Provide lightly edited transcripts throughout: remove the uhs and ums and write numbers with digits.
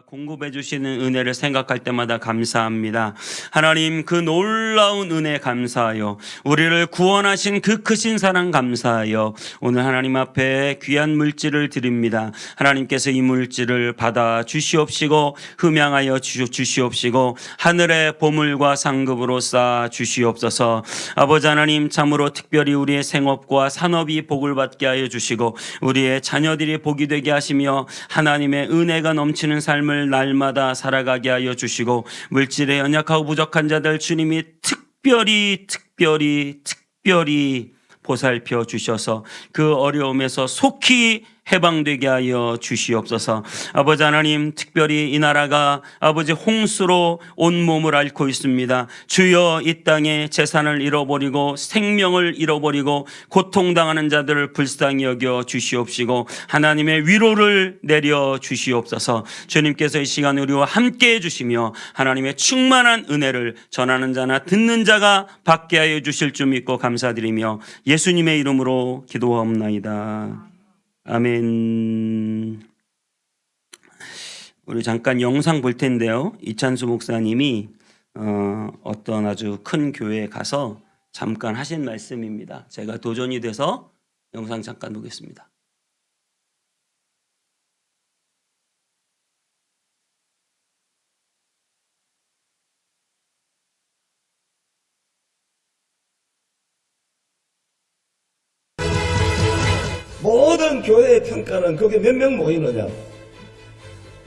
공급해 주시는 은혜를 생각할 때마다 감사합니다. 하나님, 그 놀라운 은혜 감사하여 우리를 구원하신 그 크신 사랑 감사하여 오늘 하나님 앞에 귀한 물질을 드립니다. 하나님께서 이 물질을 받아 주시옵시고 흠양하여 주시옵시고 하늘의 보물과 상급으로 쌓아 주시옵소서. 아버지 하나님, 참으로 특별히 우리의 생업과 산업이 복을 받게 하여 주시고 우리의 자녀들이 복이 되게 하시며 하나님의 은혜가 넘치는 삶을 날마다 살아가게 하여 주시고 물질에 연약하고 부족한 자들 주님이 특별히 보살펴 주셔서 그 어려움에서 속히 해방되게 하여 주시옵소서. 아버지 하나님, 특별히 이 나라가 아버지 홍수로 온몸을 앓고 있습니다. 주여, 이 땅에 재산을 잃어버리고 생명을 잃어버리고 고통당하는 자들을 불쌍히 여겨 주시옵시고 하나님의 위로를 내려 주시옵소서. 주님께서 이 시간 우리와 함께 해주시며 하나님의 충만한 은혜를 전하는 자나 듣는 자가 받게 하여 주실 줄 믿고 감사드리며 예수님의 이름으로 기도하옵나이다. 아멘. 우리 잠깐 영상 볼 텐데요. 이찬수 목사님이 어떤 아주 큰 교회에 가서 잠깐 하신 말씀입니다. 제가 도전이 돼서 영상 잠깐 보겠습니다. 모든 교회의 평가는 거기에 몇 명 모이느냐?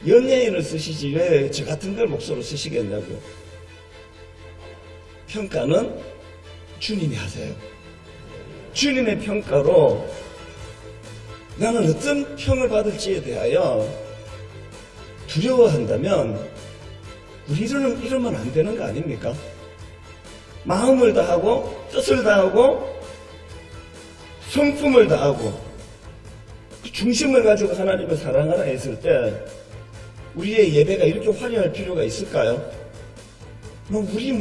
연예인을 쓰시지 왜 저 같은 걸 목소로 쓰시겠냐고요. 평가는 주님이 하세요. 주님의 평가로 나는 어떤 평을 받을지에 대하여 두려워한다면 우리 이러면 안 되는 거 아닙니까? 마음을 다하고 뜻을 다하고 성품을 다하고 그 중심을 가지고 하나님을 사랑하라 했을 때 우리의 예배가 이렇게 화려할 필요가 있을까요? 우리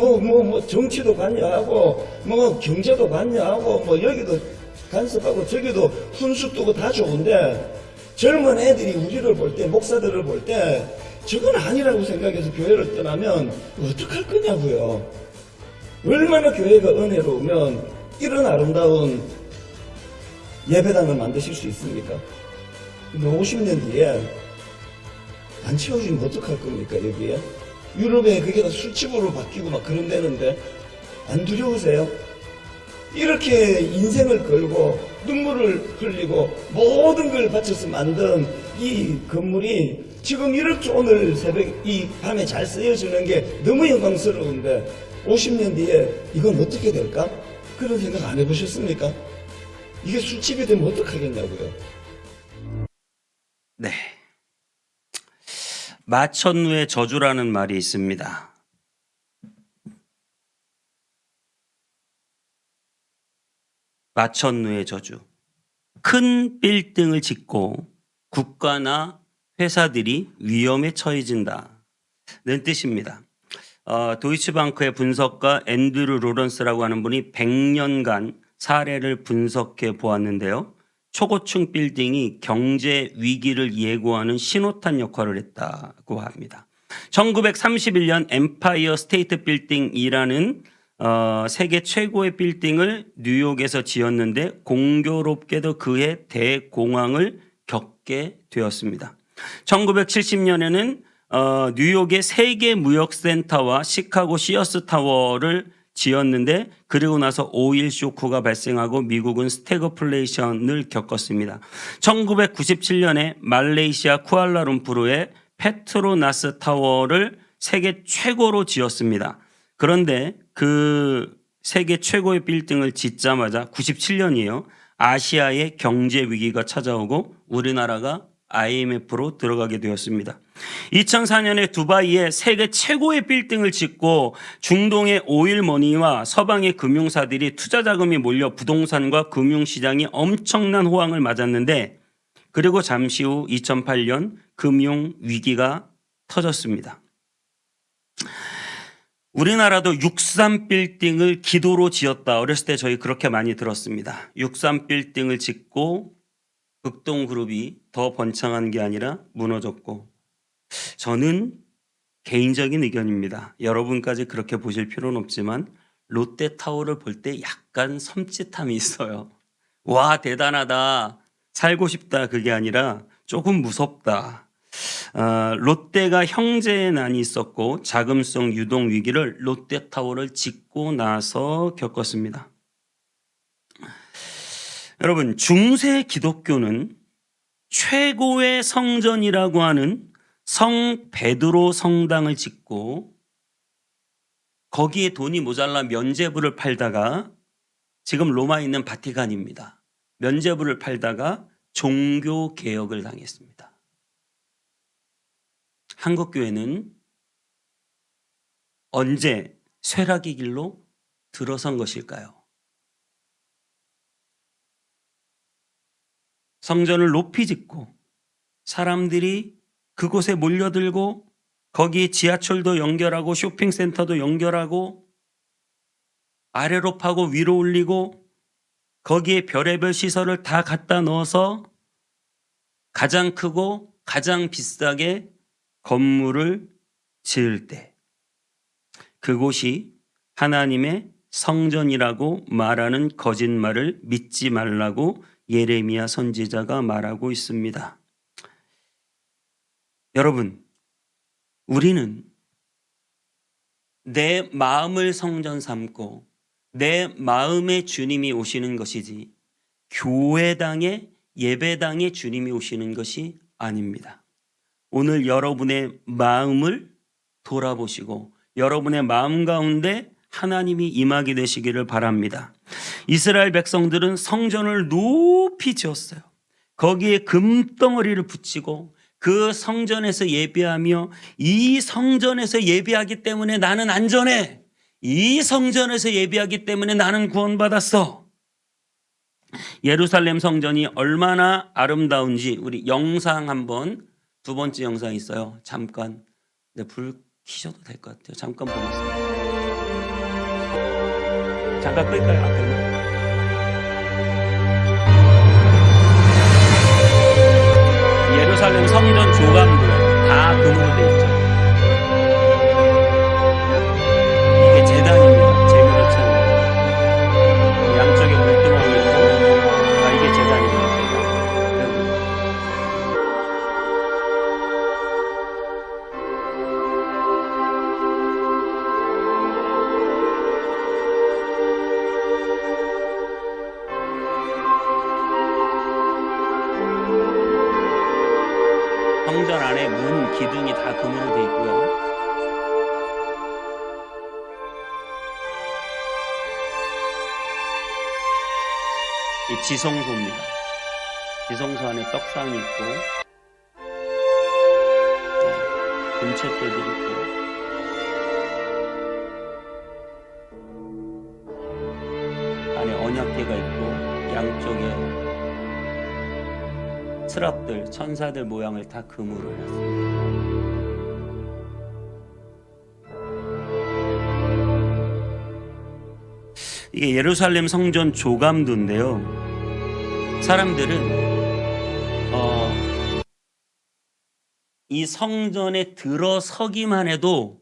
정치도 관여하고 경제도 관여하고 여기도 간섭하고 저기도 훈수 두고 다 좋은데 젊은 애들이 우리를 볼 때 목사들을 볼 때 저건 아니라고 생각해서 교회를 떠나면 어떡할 거냐고요. 얼마나 교회가 은혜로우면 이런 아름다운 예배당을 만드실 수 있습니까? 50년 뒤에 안 채워지면 어떡할 겁니까? 여기에 유럽에 그게 다 술집으로 바뀌고 막 그런 데는데 안 두려우세요? 이렇게 인생을 걸고 눈물을 흘리고 모든 걸 바쳐서 만든 이 건물이 지금 이렇게 오늘 새벽 이 밤에 잘 쓰여지는 게 너무 영광스러운데 50년 뒤에 이건 어떻게 될까? 그런 생각 안 해보셨습니까? 이게 술집이 되면 어떡하겠냐고요. 네. 마천루의 저주라는 말이 있습니다. 마천루의 저주. 큰 빌딩을 짓고 국가나 회사들이 위험에 처해진다는 뜻입니다. 도이치방크의 분석가 앤드류 로런스라고 하는 분이 100년간 사례를 분석해 보았는데요. 초고층 빌딩이 경제 위기를 예고하는 신호탄 역할을 했다고 합니다. 1931년 엠파이어 스테이트 빌딩이라는 세계 최고의 빌딩을 뉴욕에서 지었는데 공교롭게도 그해 대공황을 겪게 되었습니다. 1970년에는 뉴욕의 세계 무역센터와 시카고 시어스 타워를 지었는데 그리고 나서 오일 쇼크가 발생하고 미국은 스태그플레이션을 겪었습니다. 1997년에 말레이시아 쿠알라룸푸르의 페트로나스 타워를 세계 최고로 지었습니다. 그런데 그 세계 최고의 빌딩을 짓자마자 97년이에요. 아시아의 경제 위기가 찾아오고 우리나라가 IMF로 들어가게 되었습니다. 2004년에 두바이에 세계 최고의 빌딩을 짓고 중동의 오일머니와 서방의 금융사들이 투자 자금이 몰려 부동산과 금융시장이 엄청난 호황을 맞았는데 그리고 잠시 후 2008년 금융위기가 터졌습니다. 우리나라도 63빌딩을 기도로 지었다. 어렸을 때 저희 그렇게 많이 들었습니다. 63빌딩을 짓고 극동그룹이 더 번창한 게 아니라 무너졌고 저는 개인적인 의견입니다. 여러분까지 그렇게 보실 필요는 없지만 롯데타워를 볼 때 약간 섬찟함이 있어요. 와, 대단하다. 살고 싶다. 그게 아니라 조금 무섭다. 롯데가 형제의 난이 있었고 자금성 유동 위기를 롯데타워를 짓고 나서 겪었습니다. 여러분, 중세 기독교는 최고의 성전이라고 하는 성 베드로 성당을 짓고 거기에 돈이 모자라 면죄부를 팔다가, 지금 로마에 있는 바티칸입니다. 면죄부를 팔다가 종교 개혁을 당했습니다. 한국 교회는 언제 쇠락의 길로 들어선 것일까요? 성전을 높이 짓고 사람들이 그곳에 몰려들고 거기에 지하철도 연결하고 쇼핑센터도 연결하고 아래로 파고 위로 올리고 거기에 별의별 시설을 다 갖다 넣어서 가장 크고 가장 비싸게 건물을 지을 때 그곳이 하나님의 성전이라고 말하는 거짓말을 믿지 말라고 예레미야 선지자가 말하고 있습니다. 여러분, 우리는 내 마음을 성전 삼고 내 마음의 주님이 오시는 것이지 교회당의 예배당의 주님이 오시는 것이 아닙니다. 오늘 여러분의 마음을 돌아보시고 여러분의 마음 가운데 하나님이 임하게 되시기를 바랍니다. 이스라엘 백성들은 성전을 높이 지었어요. 거기에 금덩어리를 붙이고 그 성전에서 예배하며 이 성전에서 예배하기 때문에 나는 안전해. 이 성전에서 예배하기 때문에 나는 구원받았어. 예루살렘 성전이 얼마나 아름다운지 우리 영상 한번, 두 번째 영상이 있어요. 잠깐, 불 켜셔도 될 것 같아요. 잠깐 보겠습니다. 잠깐 끌까요? 앞에는? 예루살렘 성전 조각들 다 금으로 되어 있죠. 이게 제단입니다. 제물의찬입니다. 양쪽에 물등하고 있고, 이게 제단입니다. 성전 안에 문, 기둥이 다 금으로 되어 있고요. 이 지성소입니다. 지성소 안에 떡상이 있고 금촛대들이 있고 안에 언약궤가 있고 양쪽에 스랍들, 천사들 모양을 다 금으로 해놨습니다. 이게 예루살렘 성전 조감도인데요. 사람들은 이 성전에 들어서기만 해도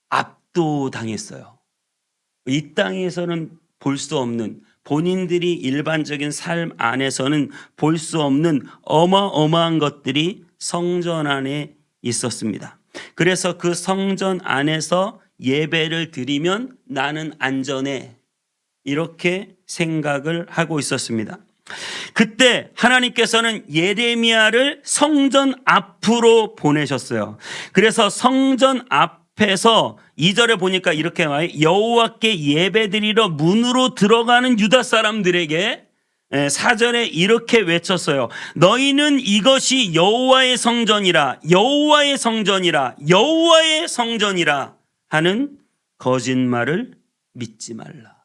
압도당했어요. 이 땅에서는 볼 수 없는, 본인들이 일반적인 삶 안에서는 볼 수 없는 어마어마한 것들이 성전 안에 있었습니다. 그래서 그 성전 안에서 예배를 드리면 나는 안전해, 이렇게 생각을 하고 있었습니다. 그때 하나님께서는 예레미야를 성전 앞으로 보내셨어요. 그래서 성전 앞에서 2절에 보니까 이렇게 나와요. 여호와께 예배드리러 문으로 들어가는 유다 사람들에게 4절에 이렇게 외쳤어요. 너희는 이것이 여호와의 성전이라, 여호와의 성전이라, 여호와의 성전이라 하는 거짓말을 믿지 말라.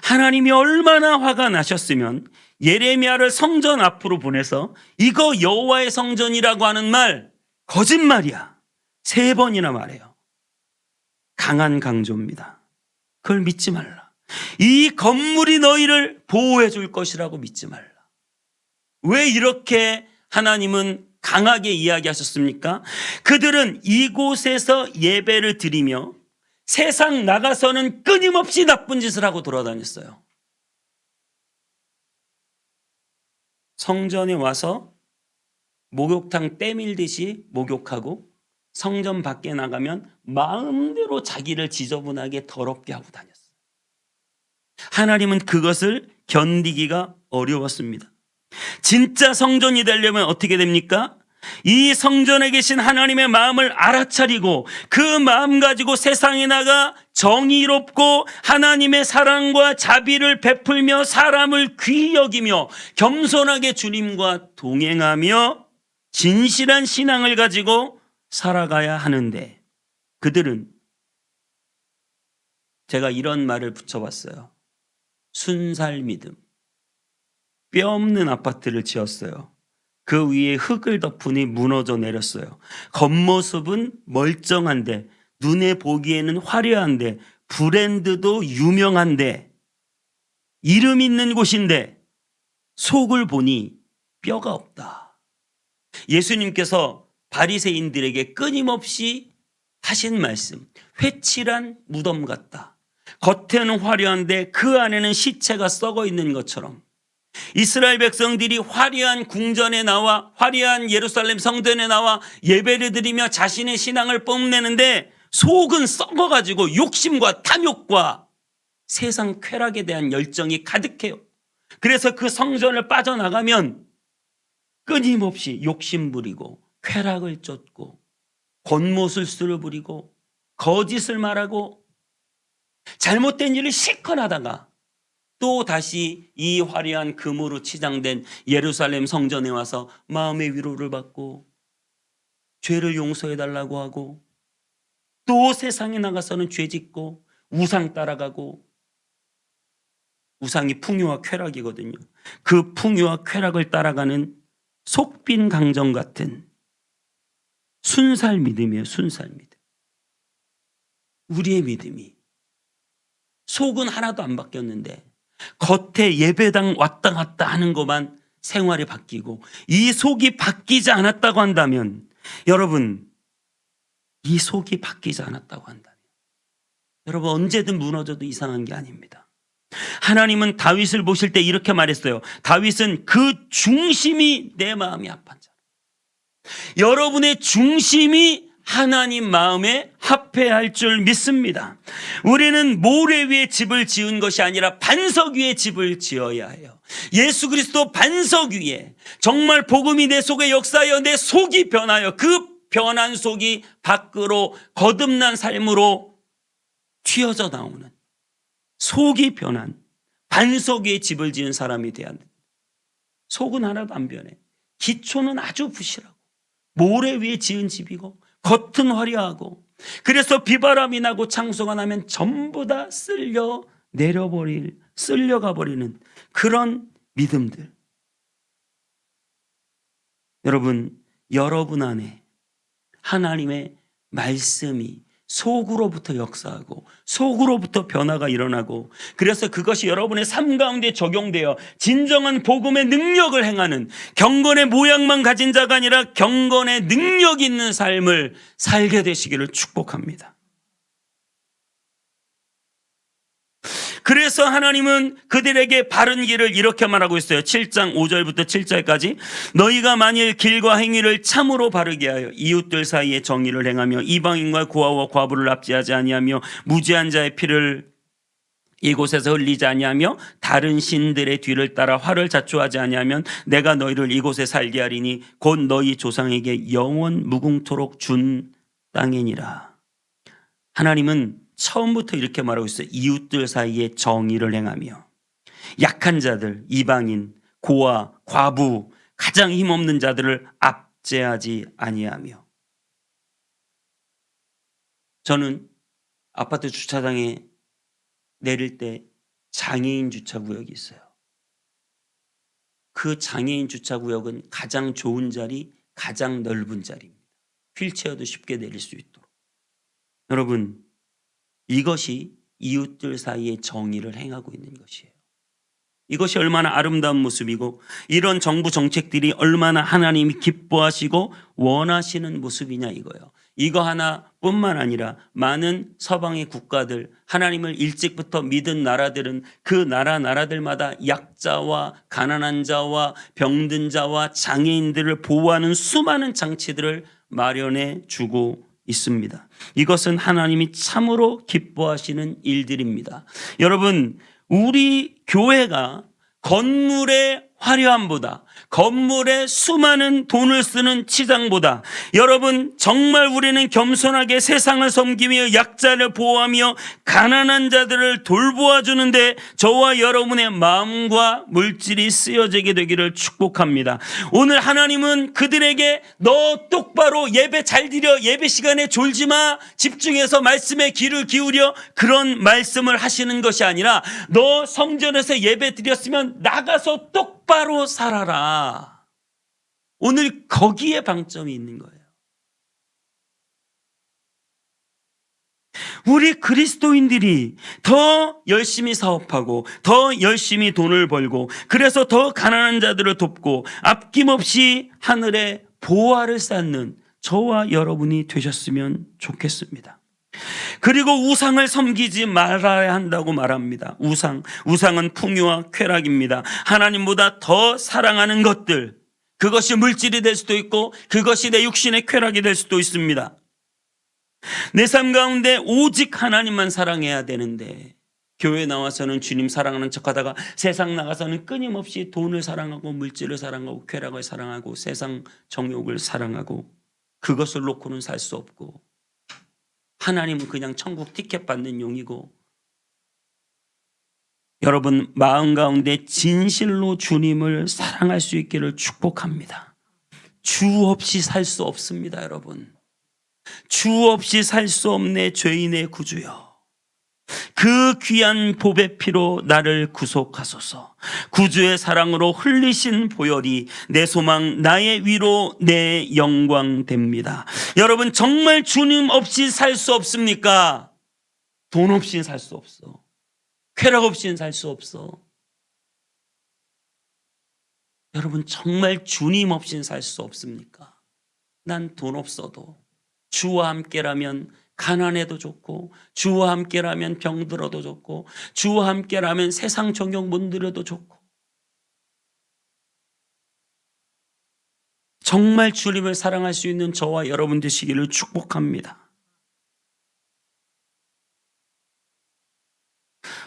하나님이 얼마나 화가 나셨으면 예레미야를 성전 앞으로 보내서 이거 여호와의 성전이라고 하는 말 거짓말이야, 3번이나 말해요. 강한 강조입니다. 그걸 믿지 말라. 이 건물이 너희를 보호해 줄 것이라고 믿지 말라. 왜 이렇게 하나님은 강하게 이야기하셨습니까? 그들은 이곳에서 예배를 드리며 세상 나가서는 끊임없이 나쁜 짓을 하고 돌아다녔어요. 성전에 와서 목욕탕 때밀듯이 목욕하고 성전 밖에 나가면 마음대로 자기를 지저분하게 더럽게 하고 다녔어요. 하나님은 그것을 견디기가 어려웠습니다. 진짜 성전이 되려면 어떻게 됩니까? 이 성전에 계신 하나님의 마음을 알아차리고 그 마음 가지고 세상에 나가 정의롭고 하나님의 사랑과 자비를 베풀며 사람을 귀히 여기며 겸손하게 주님과 동행하며 진실한 신앙을 가지고 살아가야 하는데, 그들은, 제가 이런 말을 붙여봤어요. 순살 믿음. 뼈 없는 아파트를 지었어요. 그 위에 흙을 덮으니 무너져 내렸어요. 겉모습은 멀쩡한데, 눈에 보기에는 화려한데, 브랜드도 유명한데, 이름 있는 곳인데 속을 보니 뼈가 없다. 예수님께서 바리새인들에게 끊임없이 하신 말씀, 회칠한 무덤 같다. 겉에는 화려한데 그 안에는 시체가 썩어 있는 것처럼 이스라엘 백성들이 화려한 궁전에 나와 화려한 예루살렘 성전에 나와 예배를 드리며 자신의 신앙을 뽐내는데 속은 썩어가지고 욕심과 탐욕과 세상 쾌락에 대한 열정이 가득해요. 그래서 그 성전을 빠져나가면 끊임없이 욕심 부리고 쾌락을 쫓고 곤모술수를 부리고 거짓을 말하고 잘못된 일을 실컷 하다가 또 다시 이 화려한 금으로 치장된 예루살렘 성전에 와서 마음의 위로를 받고 죄를 용서해달라고 하고 또 세상에 나가서는 죄 짓고 우상 따라가고, 우상이 풍요와 쾌락이거든요. 그 풍요와 쾌락을 따라가는 속빈 강정 같은 순살 믿음이에요. 순살 믿음. 우리의 믿음이 속은 하나도 안 바뀌었는데 겉에 예배당 왔다 갔다 하는 것만 생활이 바뀌고 이 속이 바뀌지 않았다고 한다면, 여러분, 이 속이 바뀌지 않았다고 한다면 여러분 언제든 무너져도 이상한 게 아닙니다. 하나님은 다윗을 보실 때 이렇게 말했어요. 다윗은 그 중심이 내 마음이 합한 자. 여러분의 중심이 하나님 마음에 합해할 줄 믿습니다. 우리는 모래 위에 집을 지은 것이 아니라 반석 위에 집을 지어야 해요. 예수 그리스도 반석 위에 정말 복음이 내 속에 역사하여 내 속이 변하여 그 변한 속이 밖으로 거듭난 삶으로 튀어져 나오는 속이 변한 반석 위에 집을 지은 사람이 돼야 합니다. 속은 하나도 안 변해. 기초는 아주 부실하고 모래 위에 지은 집이고 겉은 화려하고, 그래서 비바람이 나고 창수가 나면 전부 다 쓸려가 버리는 그런 믿음들. 여러분 안에 하나님의 말씀이 속으로부터 역사하고 속으로부터 변화가 일어나고, 그래서 그것이 여러분의 삶 가운데 적용되어 진정한 복음의 능력을 행하는, 경건의 모양만 가진 자가 아니라 경건의 능력 있는 삶을 살게 되시기를 축복합니다. 그래서 하나님은 그들에게 바른 길을 이렇게 말하고 있어요. 7장 5절부터 7절까지 너희가 만일 길과 행위를 참으로 바르게 하여 이웃들 사이에 정의를 행하며 이방인과 고아와 과부를 납치하지 아니하며 무죄한 자의 피를 이곳에서 흘리지 아니하며 다른 신들의 뒤를 따라 화를 자초하지 아니하면 내가 너희를 이곳에 살게 하리니 곧 너희 조상에게 영원 무궁토록 준 땅이니라. 하나님은 처음부터 이렇게 말하고 있어요. 이웃들 사이에 정의를 행하며 약한 자들, 이방인, 고아, 과부, 가장 힘없는 자들을 압제하지 아니하며. 저는 아파트 주차장에 내릴 때 장애인 주차구역이 있어요. 그 장애인 주차구역은 가장 좋은 자리, 가장 넓은 자리입니다. 휠체어도 쉽게 내릴 수 있도록. 여러분, 이것이 이웃들 사이에 정의를 행하고 있는 것이에요. 이것이 얼마나 아름다운 모습이고 이런 정부 정책들이 얼마나 하나님이 기뻐하시고 원하시는 모습이냐 이거예요. 이거 하나뿐만 아니라 많은 서방의 국가들, 하나님을 일찍부터 믿은 나라들은 그 나라들마다 약자와 가난한 자와 병든 자와 장애인들을 보호하는 수많은 장치들을 마련해 주고 있습니다. 이것은 하나님이 참으로 기뻐하시는 일들입니다. 여러분, 우리 교회가 건물의 화려함보다, 건물에 수많은 돈을 쓰는 치장보다, 여러분 정말 우리는 겸손하게 세상을 섬기며 약자를 보호하며 가난한 자들을 돌보아주는데 저와 여러분의 마음과 물질이 쓰여지게 되기를 축복합니다. 오늘 하나님은 그들에게 너 똑바로 예배 잘 드려, 예배 시간에 졸지 마, 집중해서 말씀에 귀를 기울여, 그런 말씀을 하시는 것이 아니라 너 성전에서 예배 드렸으면 나가서 똑바로 살아라. 오늘 거기에 방점이 있는 거예요. 우리 그리스도인들이 더 열심히 사업하고 더 열심히 돈을 벌고 그래서 더 가난한 자들을 돕고 아낌없이 하늘에 보화를 쌓는 저와 여러분이 되셨으면 좋겠습니다. 그리고 우상을 섬기지 말아야 한다고 말합니다. 우상은 풍요와 쾌락입니다. 하나님보다 더 사랑하는 것들, 그것이 물질이 될 수도 있고 그것이 내 육신의 쾌락이 될 수도 있습니다. 내 삶 가운데 오직 하나님만 사랑해야 되는데 교회 나와서는 주님 사랑하는 척하다가 세상 나가서는 끊임없이 돈을 사랑하고 물질을 사랑하고 쾌락을 사랑하고 세상 정욕을 사랑하고 그것을 놓고는 살 수 없고 하나님은 그냥 천국 티켓 받는 용이고, 여러분 마음 가운데 진실로 주님을 사랑할 수 있기를 축복합니다. 주 없이 살 수 없습니다. 여러분, 주 없이 살 수 없네 죄인의 구주여, 그 귀한 보배 피로 나를 구속하소서. 구주의 사랑으로 흘리신 보혈이 내 소망, 나의 위로, 내 영광 됩니다. 여러분 정말 주님 없이 살 수 없습니까? 돈 없이는 살 수 없어. 쾌락 없이는 살 수 없어. 여러분 정말 주님 없이는 살 수 없습니까? 난 돈 없어도 주와 함께라면 가난해도 좋고, 주와 함께라면 병들어도 좋고, 주와 함께라면 세상 정욕 못 누려도 좋고, 정말 주님을 사랑할 수 있는 저와 여러분 되시기를 축복합니다.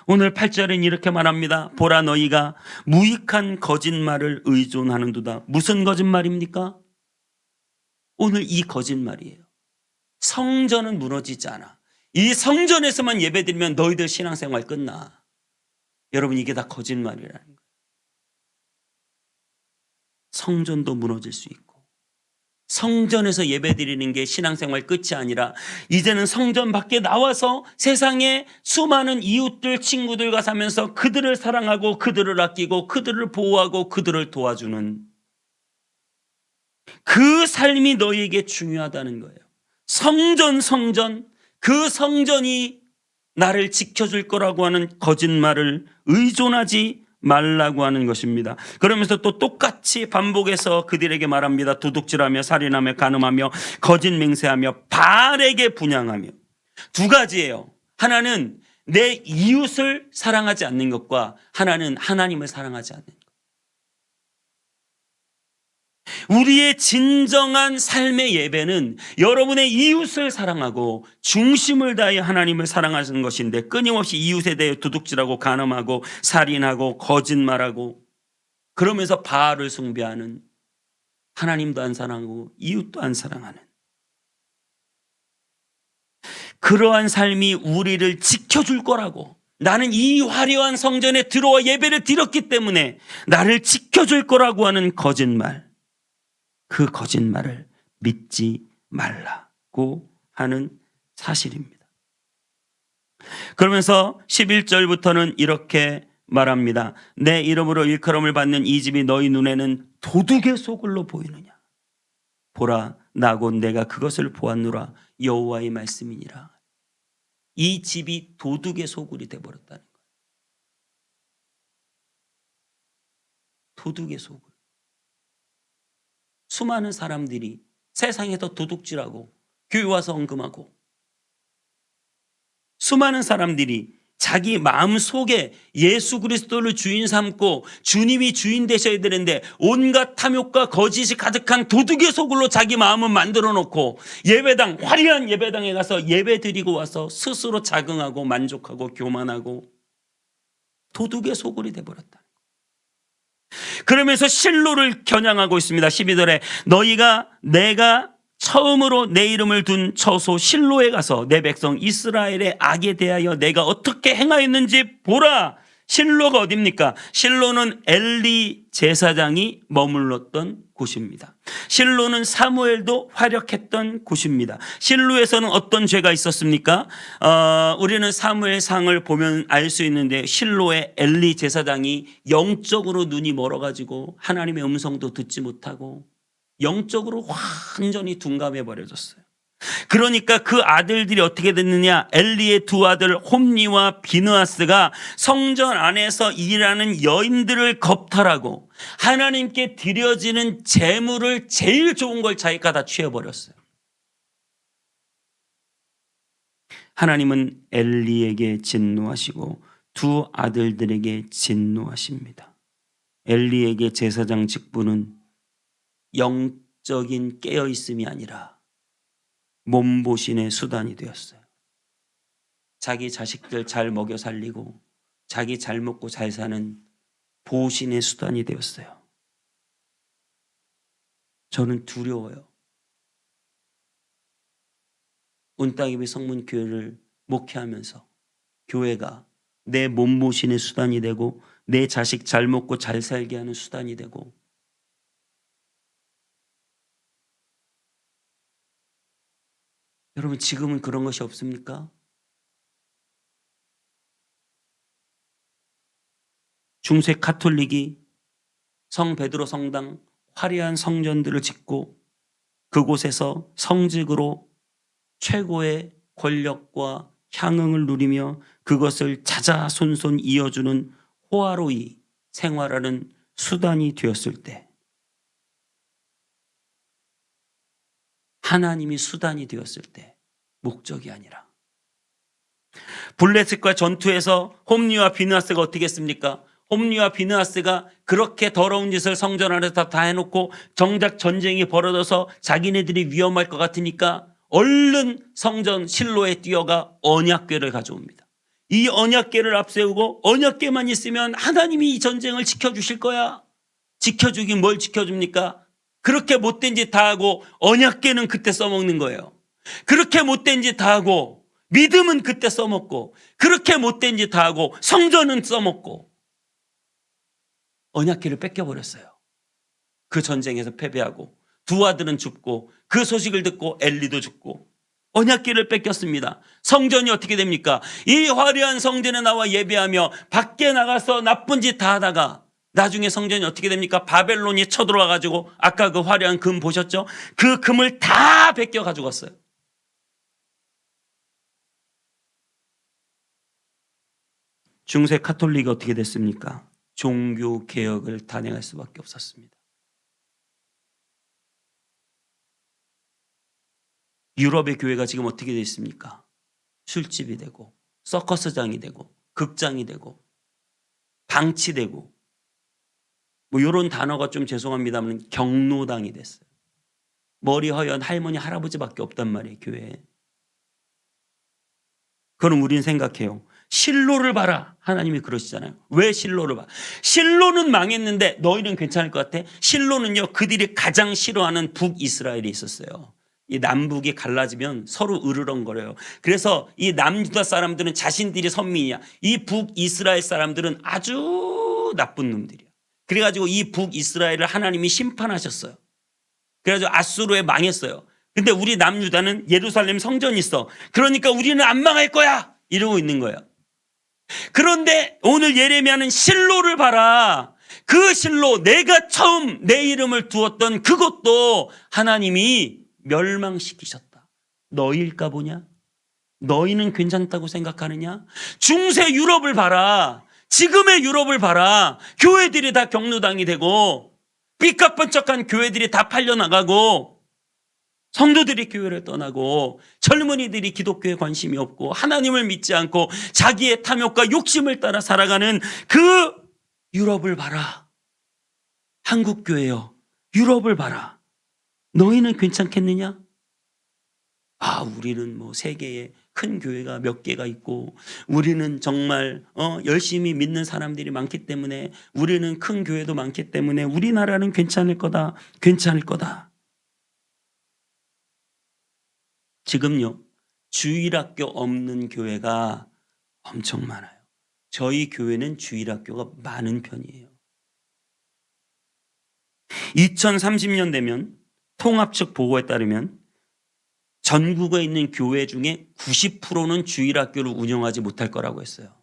오늘 8절은 이렇게 말합니다. 보라, 너희가 무익한 거짓말을 의존하는도다. 무슨 거짓말입니까? 오늘 이 거짓말이에요. 성전은 무너지지 않아. 이 성전에서만 예배드리면 너희들 신앙생활 끝나. 여러분 이게 다 거짓말이라는 거예요. 성전도 무너질 수 있고 성전에서 예배드리는 게 신앙생활 끝이 아니라 이제는 성전 밖에 나와서 세상에 수많은 이웃들 친구들과 사면서 그들을 사랑하고 그들을 아끼고 그들을 보호하고 그들을 도와주는 그 삶이 너희에게 중요하다는 거예요. 성전, 그 성전이 나를 지켜줄 거라고 하는 거짓말을 의존하지 말라고 하는 것입니다. 그러면서 또 똑같이 반복해서 그들에게 말합니다. 도둑질하며 살인하며 간음하며 거짓 맹세하며 바알에게 분향하며. 두 가지예요. 하나는 내 이웃을 사랑하지 않는 것과 하나는 하나님을 사랑하지 않는 것. 우리의 진정한 삶의 예배는 여러분의 이웃을 사랑하고 중심을 다해 하나님을 사랑하는 것인데, 끊임없이 이웃에 대해 도둑질하고 간음하고 살인하고 거짓말하고 그러면서 바알을 숭배하는, 하나님도 안 사랑하고 이웃도 안 사랑하는 그러한 삶이 우리를 지켜줄 거라고, 나는 이 화려한 성전에 들어와 예배를 드렸기 때문에 나를 지켜줄 거라고 하는 거짓말, 그 거짓말을 믿지 말라고 하는 사실입니다. 그러면서 11절부터는 이렇게 말합니다. 내 이름으로 일컬음을 받는 이 집이 너희 눈에는 도둑의 소굴로 보이느냐. 보라, 나 곧 내가 그것을 보았노라. 여호와의 말씀이니라. 이 집이 도둑의 소굴이 되어버렸다는 거예요. 도둑의 속을. 수많은 사람들이 세상에서 도둑질하고 교회 와서 헌금하고, 수많은 사람들이 자기 마음 속에 예수 그리스도를 주인 삼고 주님이 주인 되셔야 되는데 온갖 탐욕과 거짓이 가득한 도둑의 속으로 자기 마음을 만들어 놓고 예배당, 화려한 예배당에 가서 예배 드리고 와서 스스로 자긍하고 만족하고 교만하고 도둑의 소굴이 되어버렸다. 그러면서 실로를 겨냥하고 있습니다. 12절에 너희가 내가 처음으로 내 이름을 둔 처소 실로에 가서 내 백성 이스라엘의 악에 대하여 내가 어떻게 행하였는지 보라. 실로가 어디입니까? 실로는 엘리 제사장이 머물렀던 곳입니다. 실로는 사무엘도 활약했던 곳입니다. 실로에서는 어떤 죄가 있었습니까? 우리는 사무엘상을 보면 알 수 있는데 실로의 엘리 제사장이 영적으로 눈이 멀어가지고 하나님의 음성도 듣지 못하고 영적으로 완전히 둔감해 버려졌어요. 그러니까 그 아들들이 어떻게 됐느냐? 엘리의 두 아들 홈니와 비느하스가 성전 안에서 일하는 여인들을 겁탈하고 하나님께 드려지는 제물을 제일 좋은 걸 자기가 다 취해버렸어요. 하나님은 엘리에게 진노하시고 두 아들들에게 진노하십니다. 엘리에게 제사장 직분은 영적인 깨어있음이 아니라 몸보신의 수단이 되었어요. 자기 자식들 잘 먹여 살리고 자기 잘 먹고 잘 사는 보신의 수단이 되었어요. 저는 두려워요. 운따기비 성문교회를 목회하면서 교회가 내 몸보신의 수단이 되고 내 자식 잘 먹고 잘 살게 하는 수단이 되고, 여러분 지금은 그런 것이 없습니까? 중세 카톨릭이 성 베드로 성당 화려한 성전들을 짓고 그곳에서 성직으로 최고의 권력과 향응을 누리며 그것을 자자손손 이어주는 호화로이 생활하는 수단이 되었을 때 하나님이 수단이 되었을 때 목적이 아니라, 블레셋과 전투에서 홈니와 비느하스가 어떻게 했습니까? 홈니와 비느하스가 그렇게 더러운 짓을 성전 안에서 다 해놓고 정작 전쟁이 벌어져서 자기네들이 위험할 것 같으니까 얼른 성전 실로에 뛰어가 언약궤를 가져옵니다. 이 언약궤를 앞세우고 언약궤만 있으면 하나님이 이 전쟁을 지켜주실 거야. 지켜주긴 뭘 지켜줍니까? 그렇게 못된 짓 다 하고 언약궤는 그때 써먹는 거예요. 그렇게 못된 짓 다 하고 믿음은 그때 써먹고 그렇게 못된 짓 다 하고 성전은 써먹고 언약궤를 뺏겨버렸어요. 그 전쟁에서 패배하고 두 아들은 죽고 그 소식을 듣고 엘리도 죽고 언약궤를 뺏겼습니다. 성전이 어떻게 됩니까? 이 화려한 성전에 나와 예배하며 밖에 나가서 나쁜 짓 다 하다가 나중에 성전이 어떻게 됩니까? 바벨론이 쳐들어와 가지고 아까 그 화려한 금 보셨죠? 그 금을 다 베껴 가져갔어요. 중세 카톨릭이 어떻게 됐습니까? 종교 개혁을 단행할 수밖에 없었습니다. 유럽의 교회가 지금 어떻게 되어 있습니까? 술집이 되고 서커스장이 되고 극장이 되고 방치되고 뭐 이런 단어가 좀 죄송합니다만 경로당이 됐어요. 머리 허연 할머니 할아버지밖에 없단 말이에요, 교회에. 그럼 우리는 생각해요. 실로를 봐라. 하나님이 그러시잖아요. 왜 실로를 봐? 실로는 망했는데 너희는 괜찮을 것 같아? 실로는요, 그들이 가장 싫어하는 북이스라엘이 있었어요. 이 남북이 갈라지면 서로 으르렁거려요. 그래서 이 남유다 사람들은 자신들이 선민이야. 이 북이스라엘 사람들은 아주 나쁜 놈들이야. 그래가지고 이 북이스라엘을 하나님이 심판하셨어요. 그래가지고 아수르에 망했어요. 근데 우리 남유다는 예루살렘 성전이 있어. 그러니까 우리는 안 망할 거야. 이러고 있는 거예요. 그런데 오늘 예레미야는 실로를 봐라. 그 실로, 내가 처음 내 이름을 두었던 그것도 하나님이 멸망시키셨다. 너희일까 보냐? 너희는 괜찮다고 생각하느냐? 중세 유럽을 봐라. 지금의 유럽을 봐라. 교회들이 다 경로당이 되고 삐까뻔쩍한 교회들이 다 팔려나가고 성도들이 교회를 떠나고 젊은이들이 기독교에 관심이 없고 하나님을 믿지 않고 자기의 탐욕과 욕심을 따라 살아가는 그 유럽을 봐라. 한국교회여, 유럽을 봐라. 너희는 괜찮겠느냐? 우리는 뭐 세계에 큰 교회가 몇 개가 있고 우리는 정말 열심히 믿는 사람들이 많기 때문에 우리는 큰 교회도 많기 때문에 우리나라는 괜찮을 거다. 괜찮을 거다. 지금요, 주일학교 없는 교회가 엄청 많아요. 저희 교회는 주일학교가 많은 편이에요. 2030년 되면 통합 측 보고에 따르면 전국에 있는 교회 중에 90%는 주일학교를 운영하지 못할 거라고 했어요.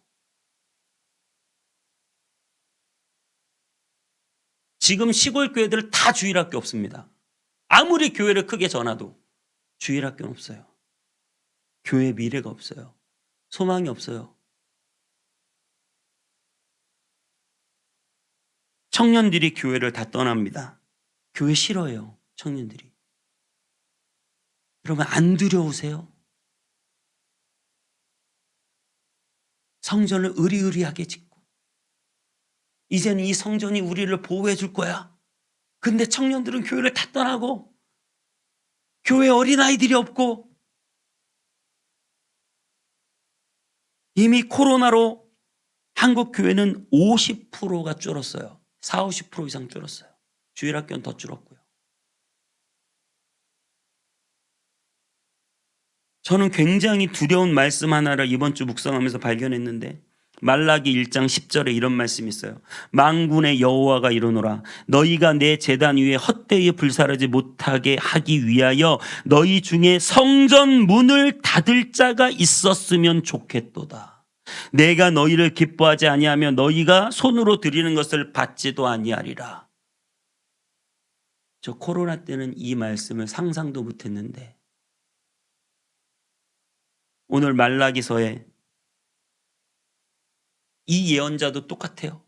지금 시골 교회들 다 주일학교 없습니다. 아무리 교회를 크게 전화도 주일학교는 없어요. 교회 미래가 없어요. 소망이 없어요. 청년들이 교회를 다 떠납니다. 교회 싫어해요, 청년들이. 여러분, 안 두려우세요? 성전을 으리으리하게 짓고 이제는 이 성전이 우리를 보호해 줄 거야. 근데 청년들은 교회를 다 떠나고 교회 어린아이들이 없고 이미 코로나로 한국 교회는 50%가 줄었어요. 40, 50% 이상 줄었어요. 주일학교는 더 줄었고요. 저는 굉장히 두려운 말씀 하나를 이번 주 묵상하면서 발견했는데 말라기 1장 10절에 이런 말씀이 있어요. 만군의 여호와가 이르노라 너희가 내 제단 위에 헛되이 불사르지 못하게 하기 위하여 너희 중에 성전 문을 닫을 자가 있었으면 좋겠도다. 내가 너희를 기뻐하지 아니하며 너희가 손으로 드리는 것을 받지도 아니하리라. 저 코로나 때는 이 말씀을 상상도 못했는데 오늘 말라기서에 이 예언자도 똑같아요.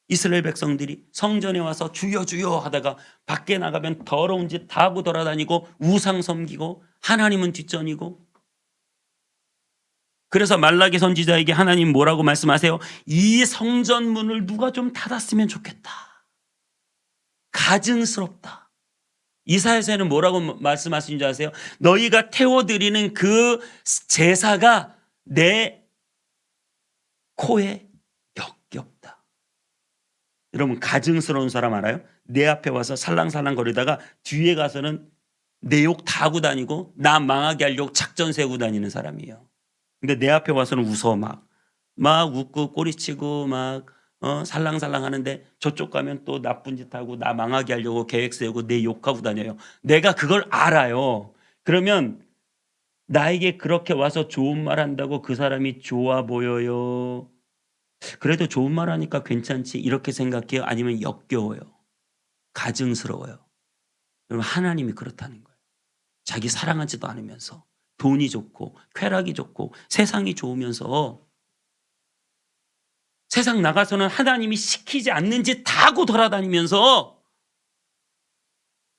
이스라엘 백성들이 성전에 와서 주여 주여 하다가 밖에 나가면 더러운 짓 다 하고 돌아다니고 우상 섬기고 하나님은 뒷전이고. 그래서 말라기 선지자에게 하나님 뭐라고 말씀하세요? 이 성전 문을 누가 좀 닫았으면 좋겠다. 가증스럽다. 이사야서에는 뭐라고 말씀하시는지 아세요? 너희가 태워드리는 그 제사가 내 코에 역겹다. 여러분, 가증스러운 사람 알아요? 내 앞에 와서 살랑살랑 거리다가 뒤에 가서는 내 욕 다 하고 다니고 나 망하게 하려고 작전 세우고 다니는 사람이에요. 근데 내 앞에 와서는 웃어 막 웃고 꼬리치고 막 살랑살랑 하는데 저쪽 가면 또 나쁜 짓 하고 나 망하게 하려고 계획 세우고 내 욕하고 다녀요. 내가 그걸 알아요. 그러면 나에게 그렇게 와서 좋은 말 한다고 그 사람이 좋아 보여요? 그래도 좋은 말 하니까 괜찮지 이렇게 생각해요? 아니면 역겨워요? 가증스러워요? 여러분, 하나님이 그렇다는 거예요. 자기 사랑하지도 않으면서 돈이 좋고 쾌락이 좋고 세상이 좋으면서 세상 나가서는 하나님이 시키지 않는 짓 다 하고 돌아다니면서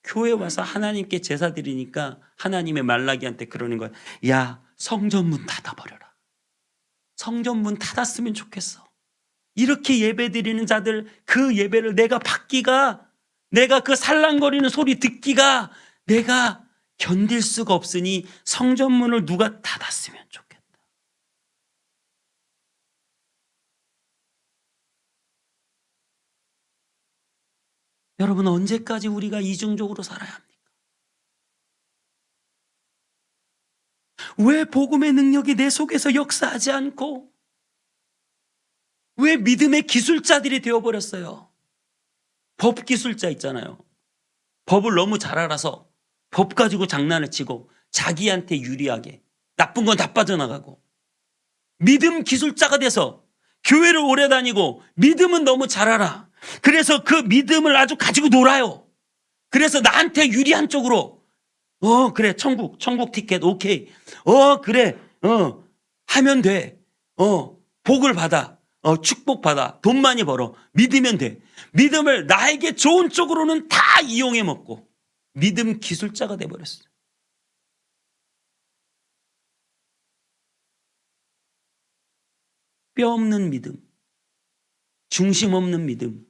교회 와서 하나님께 제사 드리니까 하나님의 말라기한테 그러는 거야. 야, 성전문 닫아버려라. 성전문 닫았으면 좋겠어. 이렇게 예배 드리는 자들 그 예배를 내가 받기가, 내가 그 살랑거리는 소리 듣기가 내가 견딜 수가 없으니 성전문을 누가 닫았으면 좋겠다. 여러분, 언제까지 우리가 이중적으로 살아야 합니까? 왜 복음의 능력이 내 속에서 역사하지 않고 왜 믿음의 기술자들이 되어버렸어요? 법 기술자 있잖아요. 법을 너무 잘 알아서 법 가지고 장난을 치고 자기한테 유리하게 나쁜 건 다 빠져나가고, 믿음 기술자가 돼서 교회를 오래 다니고 믿음은 너무 잘 알아. 그래서 그 믿음을 아주 가지고 놀아요. 그래서 나한테 유리한 쪽으로 그래 천국 티켓 오케이 그래 하면 돼 복을 받아. 축복받아. 돈 많이 벌어. 믿으면 돼. 믿음을 나에게 좋은 쪽으로는 다 이용해 먹고 믿음 기술자가 돼버렸어요. 뼈 없는 믿음, 중심 없는 믿음,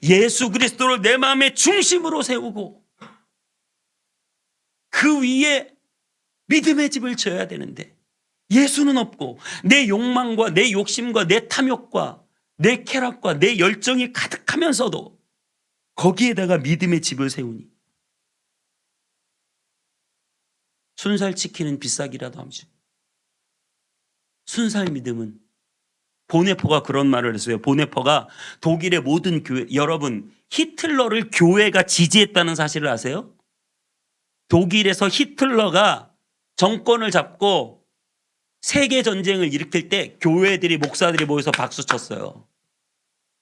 예수 그리스도를 내 마음의 중심으로 세우고 그 위에 믿음의 집을 지어야 되는데 예수는 없고 내 욕망과 내 욕심과 내 탐욕과 내 쾌락과 내 열정이 가득하면서도 거기에다가 믿음의 집을 세우니 순살 치킨은 비싸기라도 하죠. 순살 믿음은 보네포가 그런 말을 했어요. 보네포가 독일의 모든 교회, 여러분 히틀러를 교회가 지지했다는 사실을 아세요? 독일에서 히틀러가 정권을 잡고 세계 전쟁을 일으킬 때 교회들이 목사들이 모여서 박수 쳤어요.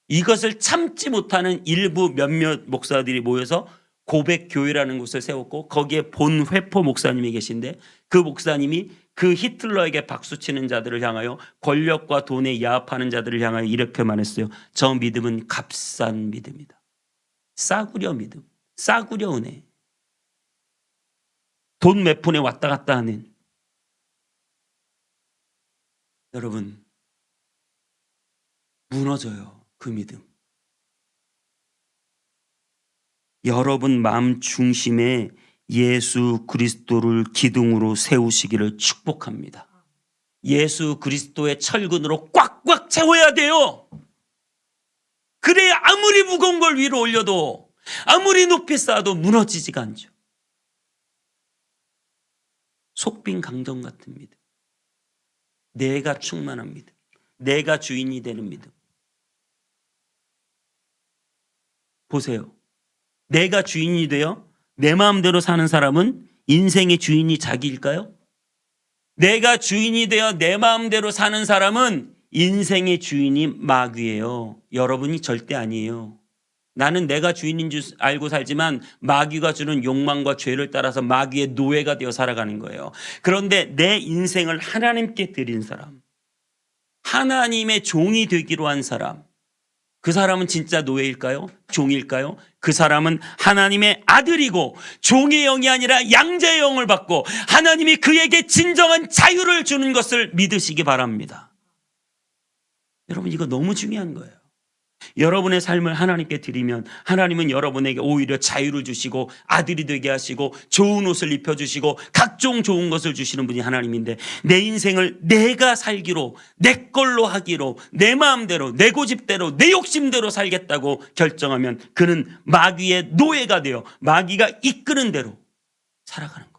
이것을 참지 못하는 일부 몇몇 목사들이 모여서 고백교회라는 곳을 세웠고 거기에 본회포 목사님이 계신데 그 목사님이 그 히틀러에게 박수치는 자들을 향하여 권력과 돈에 야합하는 자들을 향하여 이렇게 말했어요. 저 믿음은 값싼 믿음이다. 싸구려 믿음, 싸구려 은혜. 돈 몇 푼에 왔다 갔다 하는. 여러분 무너져요. 그 믿음. 여러분 마음 중심에 예수 그리스도를 기둥으로 세우시기를 축복합니다. 예수 그리스도의 철근으로 꽉꽉 채워야 돼요. 그래야 아무리 무거운 걸 위로 올려도 아무리 높이 쌓아도 무너지지가 않죠. 속빈 강정 같은 믿음. 내가 충만한 믿음. 내가 주인이 되는 믿음. 보세요. 내가 주인이 되어 내 마음대로 사는 사람은 인생의 주인이 자기일까요? 내가 주인이 되어 내 마음대로 사는 사람은 인생의 주인이 마귀예요. 여러분이 절대 아니에요. 나는 내가 주인인 줄 알고 살지만 마귀가 주는 욕망과 죄를 따라서 마귀의 노예가 되어 살아가는 거예요. 그런데 내 인생을 하나님께 드린 사람, 하나님의 종이 되기로 한 사람, 그 사람은 진짜 노예일까요? 종일까요? 그 사람은 하나님의 아들이고 종의 영이 아니라 양자의 영을 받고 하나님이 그에게 진정한 자유를 주는 것을 믿으시기 바랍니다. 여러분 이거 너무 중요한 거예요. 여러분의 삶을 하나님께 드리면 하나님은 여러분에게 오히려 자유를 주시고 아들이 되게 하시고 좋은 옷을 입혀주시고 각종 좋은 것을 주시는 분이 하나님인데 내 인생을 내가 살기로 내 걸로 하기로 내 마음대로 내 고집대로 내 욕심대로 살겠다고 결정하면 그는 마귀의 노예가 되어 마귀가 이끄는 대로 살아가는 거예요.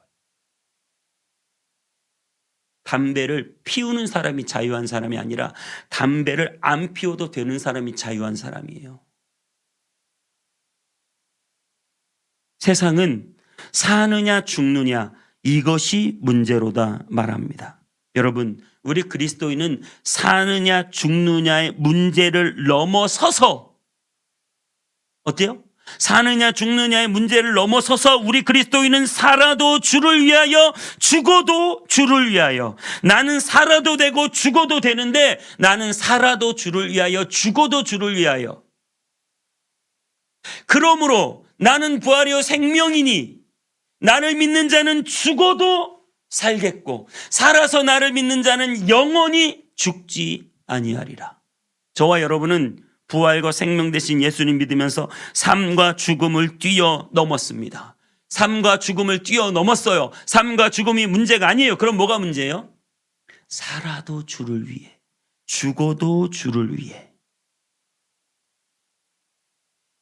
담배를 피우는 사람이 자유한 사람이 아니라 담배를 안 피워도 되는 사람이 자유한 사람이에요. 세상은 사느냐 죽느냐 이것이 문제로다 말합니다. 여러분 우리 그리스도인은 사느냐 죽느냐의 문제를 넘어서서 어때요? 사느냐 죽느냐의 문제를 넘어서서 우리 그리스도인은 살아도 주를 위하여 죽어도 주를 위하여 나는 살아도 되고 죽어도 되는데 나는 살아도 주를 위하여 죽어도 주를 위하여 그러므로 나는 부활이요 생명이니 나를 믿는 자는 죽어도 살겠고 살아서 나를 믿는 자는 영원히 죽지 아니하리라. 저와 여러분은 부활과 생명 되신 예수님 믿으면서 삶과 죽음을 뛰어넘었습니다. 삶과 죽음을 뛰어넘었어요. 삶과 죽음이 문제가 아니에요. 그럼 뭐가 문제예요? 살아도 주를 위해, 죽어도 주를 위해.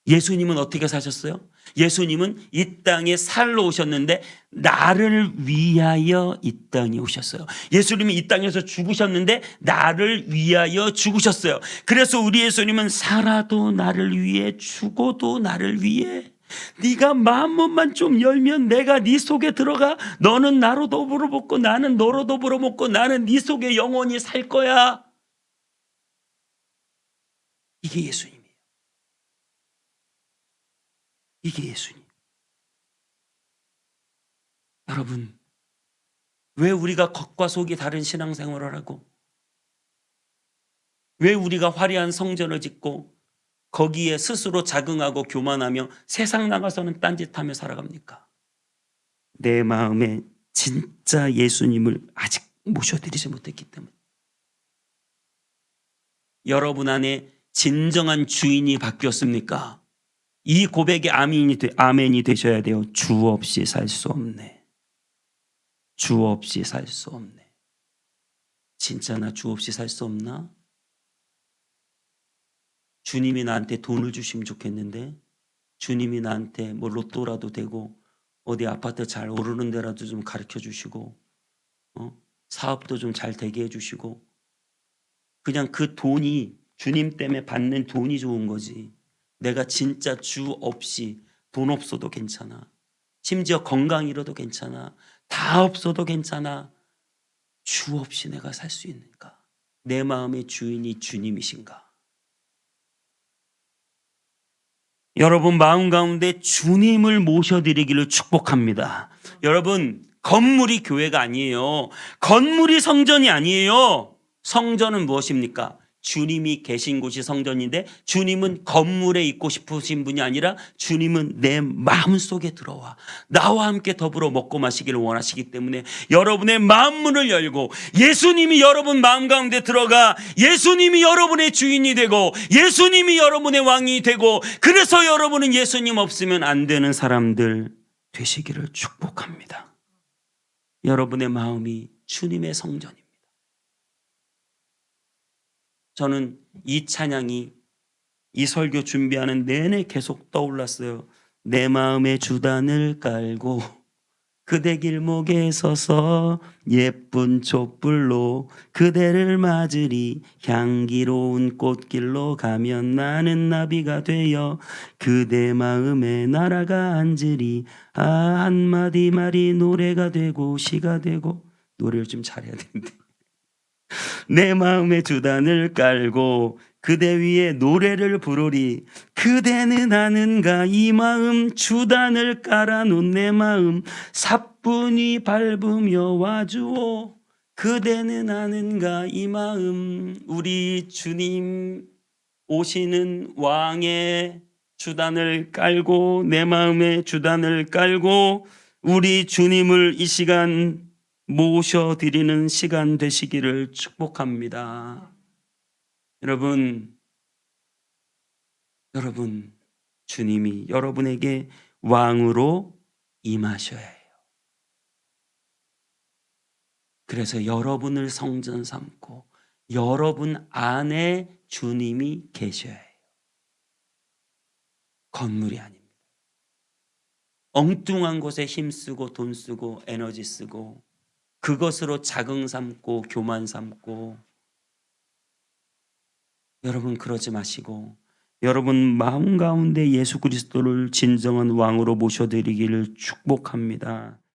예수님은 어떻게 사셨어요? 예수님은 이 땅에 살러 오셨는데 나를 위하여 이 땅에 오셨어요. 예수님이 이 땅에서 죽으셨는데 나를 위하여 죽으셨어요. 그래서 우리 예수님은 살아도 나를 위해 죽어도 나를 위해 네가 마음만 좀 열면 내가 네 속에 들어가 너는 나로 더불어 먹고 나는 너로 더불어 먹고 나는 네 속에 영원히 살 거야. 이게 예수님. 이게 예수님. 여러분, 왜 우리가 겉과 속이 다른 신앙생활을 하고 왜 우리가 화려한 성전을 짓고 거기에 스스로 자긍하고 교만하며 세상 나가서는 딴짓하며 살아갑니까? 내 마음에 진짜 예수님을 아직 모셔드리지 못했기 때문에. 여러분 안에 진정한 주인이 바뀌었습니까? 이 고백에 아멘이 되셔야 돼요. 주 없이 살 수 없네. 주 없이 살 수 없네. 진짜 나 주 없이 살 수 없나? 주님이 나한테 돈을 주시면 좋겠는데, 주님이 나한테 뭐 로또라도 되고 어디 아파트 잘 오르는 데라도 좀 가르쳐 주시고, 사업도 좀 잘 되게 해주시고, 그냥 그 돈이 주님 때문에 받는 돈이 좋은 거지. 내가 진짜 주 없이 돈 없어도 괜찮아. 심지어 건강 잃어도 괜찮아. 다 없어도 괜찮아. 주 없이 내가 살 수 있는가? 내 마음의 주인이 주님이신가? 여러분 마음 가운데 주님을 모셔드리기를 축복합니다. 여러분 건물이 교회가 아니에요. 건물이 성전이 아니에요. 성전은 무엇입니까? 주님이 계신 곳이 성전인데, 주님은 건물에 있고 싶으신 분이 아니라 주님은 내 마음속에 들어와 나와 함께 더불어 먹고 마시기를 원하시기 때문에 여러분의 마음문을 열고 예수님이 여러분 마음 가운데 들어가 예수님이 여러분의 주인이 되고 예수님이 여러분의 왕이 되고, 그래서 여러분은 예수님 없으면 안 되는 사람들 되시기를 축복합니다. 여러분의 마음이 주님의 성전입니다. 저는 이 찬양이 이 설교 준비하는 내내 계속 떠올랐어요. 내 마음의 주단을 깔고 그대 길목에 서서 예쁜 촛불로 그대를 맞으리, 향기로운 꽃길로 가면 나는 나비가 되어 그대 마음에 날아가 앉으리. 아, 한마디 말이 노래가 되고 시가 되고. 노래를 좀 잘해야 되는데. 내 마음의 주단을 깔고 그대 위에 노래를 부르리. 그대는 아는가 이 마음, 주단을 깔아놓은 내 마음 사뿐히 밟으며 와주오. 그대는 아는가 이 마음, 우리 주님 오시는 왕의 주단을 깔고 내 마음의 주단을 깔고 우리 주님을 이 시간 모셔드리는 시간 되시기를 축복합니다. 여러분, 주님이 여러분에게 왕으로 임하셔야 해요. 그래서 여러분을 성전 삼고 여러분 안에 주님이 계셔야 해요. 건물이 아닙니다. 엉뚱한 곳에 힘쓰고 돈 쓰고 에너지 쓰고 그것으로 자긍 삼고 교만 삼고, 여러분 그러지 마시고 여러분 마음 가운데 예수 그리스도를 진정한 왕으로 모셔드리기를 축복합니다.